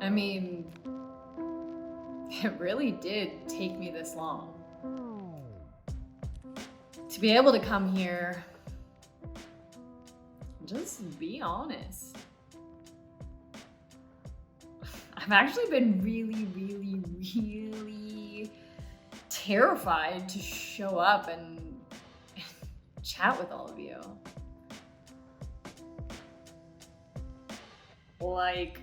I mean, it really did take me this long to be able to come here and just be honest. I've actually been really, really, really terrified to show up and chat with all of you. Like,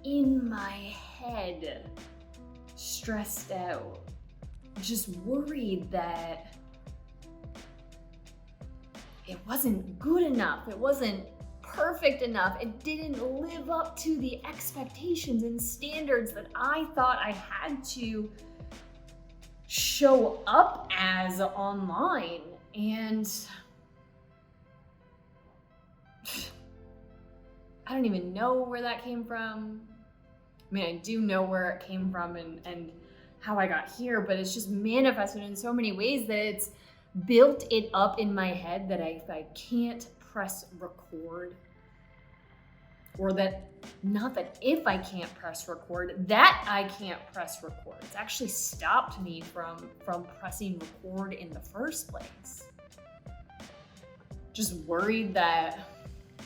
in my head, stressed out, just worried that it wasn't good enough, it wasn't perfect enough, it didn't live up to the expectations and standards that I thought I had to show up as online. And I don't even know where that came from. I mean, I do know where it came from and how I got here, but it's just manifested in so many ways that it's built it up in my head that I can't press record, or that, not that if I can't press record, that I can't press record. It's actually stopped me from pressing record in the first place. Just worried that,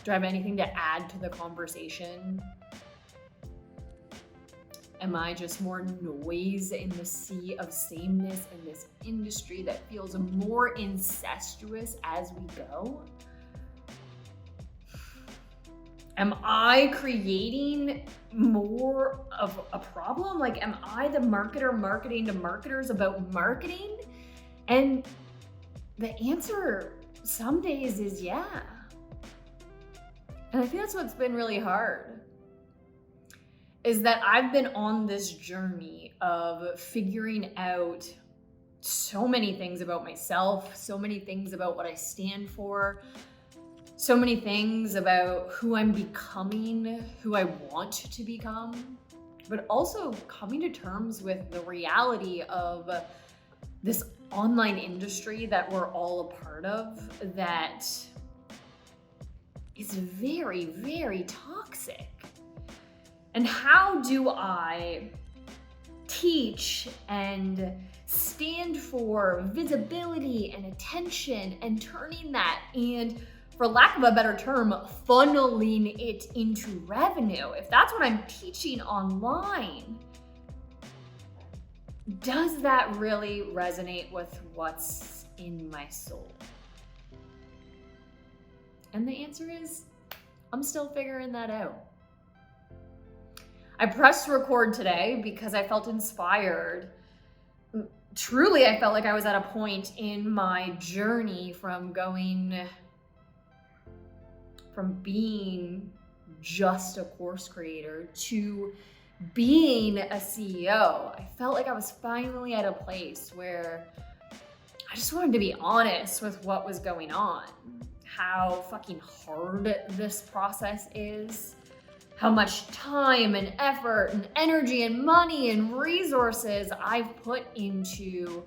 do I have anything to add to the conversation? Am I just more noise in the sea of sameness in this industry that feels more incestuous as we go? Am I creating more of a problem? Like, am I the marketer marketing to marketers about marketing? And the answer some days is yeah. And I think that's what's been really hard, is that I've been on this journey of figuring out so many things about myself, so many things about what I stand for, so many things about who I'm becoming, who I want to become, but also coming to terms with the reality of this online industry that we're all a part of that is very, very toxic. And how do I teach and stand for visibility and attention and turning that, and for lack of a better term, funneling it into revenue? If that's what I'm teaching online, does that really resonate with what's in my soul? And the answer is, I'm still figuring that out. I pressed record today because I felt inspired. Truly, I felt like I was at a point in my journey from being just a course creator to being a CEO. I felt like I was finally at a place where I just wanted to be honest with what was going on, how fucking hard this process is, how much time and effort and energy and money and resources I've put into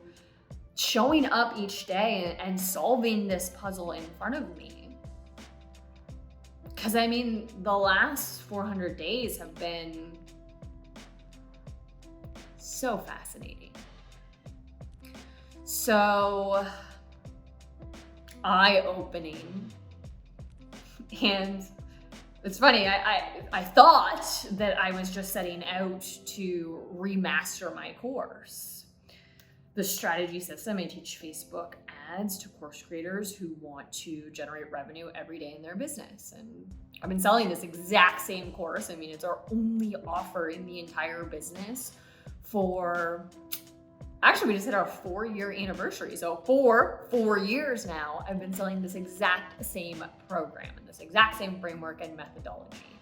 showing up each day and solving this puzzle in front of me. Because I mean, the last 400 days have been so fascinating. So eye-opening. And it's funny, I thought that I was just setting out to remaster my course. The strategy system, I teach Facebook ads to course creators who want to generate revenue every day in their business. And I've been selling this exact same course. I mean, it's our only offer in the entire business for, actually, we just hit our 4-year anniversary. So for 4 years now, I've been selling this exact same program and this exact same framework and methodology.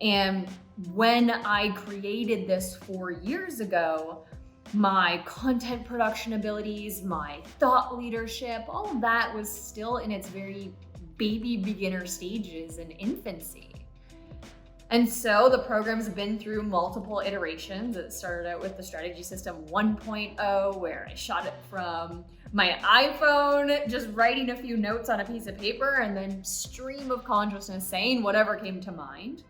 And when I created this 4 years ago, my content production abilities, my thought leadership, all of that was still in its very baby beginner stages and infancy. And so the program's been through multiple iterations. It started out with the strategy system 1.0, where I shot it from my iPhone, just writing a few notes on a piece of paper and then stream of consciousness saying whatever came to mind.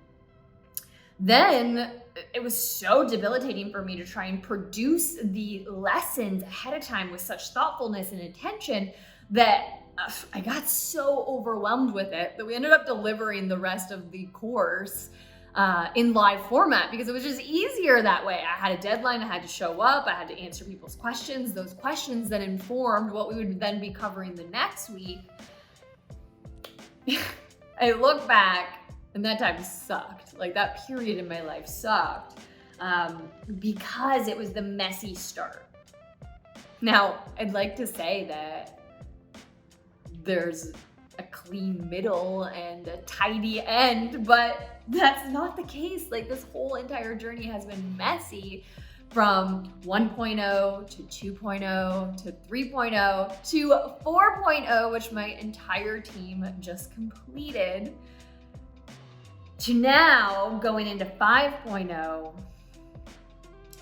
Then it was so debilitating for me to try and produce the lessons ahead of time with such thoughtfulness and intention that I got so overwhelmed with it that we ended up delivering the rest of the course in live format because it was just easier that way. I had a deadline, I had to show up, I had to answer people's questions. Those questions then informed what we would then be covering the next week. I look back and that time sucked. Like that period in my life sucked because it was the messy start. Now, I'd like to say that there's a clean middle and a tidy end, but that's not the case. Like this whole entire journey has been messy from 1.0 to 2.0 to 3.0 to 4.0, which my entire team just completed, to now going into 5.0.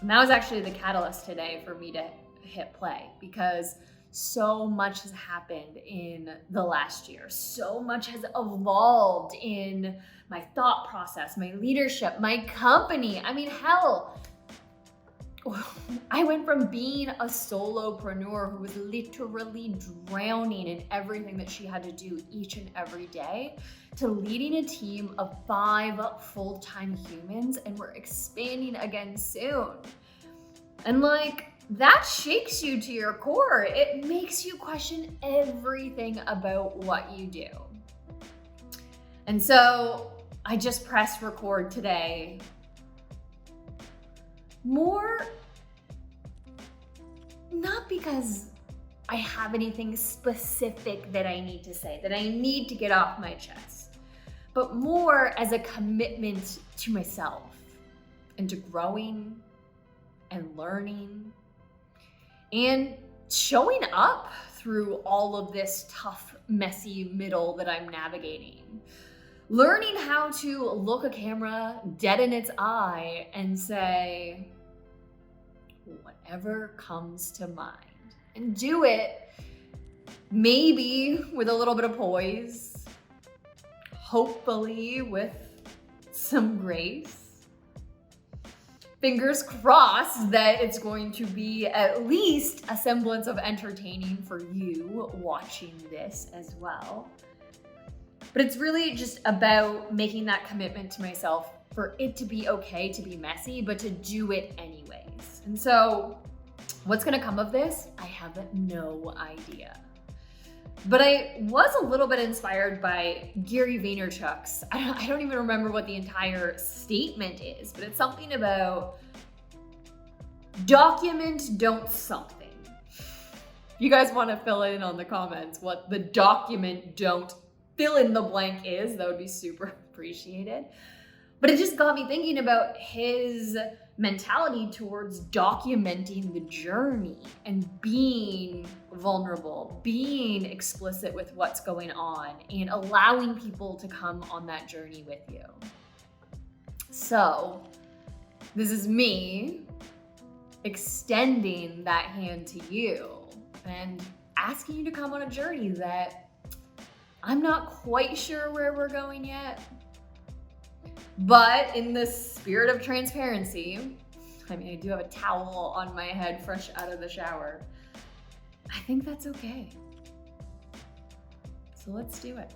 And that was actually the catalyst today for me to hit play because so much has happened in the last year. So much has evolved in my thought process, my leadership, my company. I mean, hell, I went from being a solopreneur who was literally drowning in everything that she had to do each and every day to leading a team of 5 full-time humans, and we're expanding again soon. And like, that shakes you to your core. It makes you question everything about what you do. And so I just pressed record today. More, not because I have anything specific that I need to say, that I need to get off my chest, but more as a commitment to myself and to growing and learning and showing up through all of this tough, messy middle that I'm navigating. Learning how to look a camera dead in its eye and say, whatever comes to mind. And do it maybe with a little bit of poise, hopefully with some grace. Fingers crossed that it's going to be at least a semblance of entertaining for you watching this as well. But it's really just about making that commitment to myself for it to be okay to be messy, but to do it anyways. And so what's gonna come of this? I have no idea. But I was a little bit inspired by Gary Vaynerchuk's, I don't even remember what the entire statement is, but it's something about document don't something. If you guys wanna fill in on the comments what the document don't fill in the blank is, that would be super appreciated. But it just got me thinking about his mentality towards documenting the journey and being vulnerable, being explicit with what's going on, and allowing people to come on that journey with you. So this is me extending that hand to you and asking you to come on a journey that I'm not quite sure where we're going yet. But in the spirit of transparency, I mean, I do have a towel on my head fresh out of the shower. I think that's okay. So let's do it.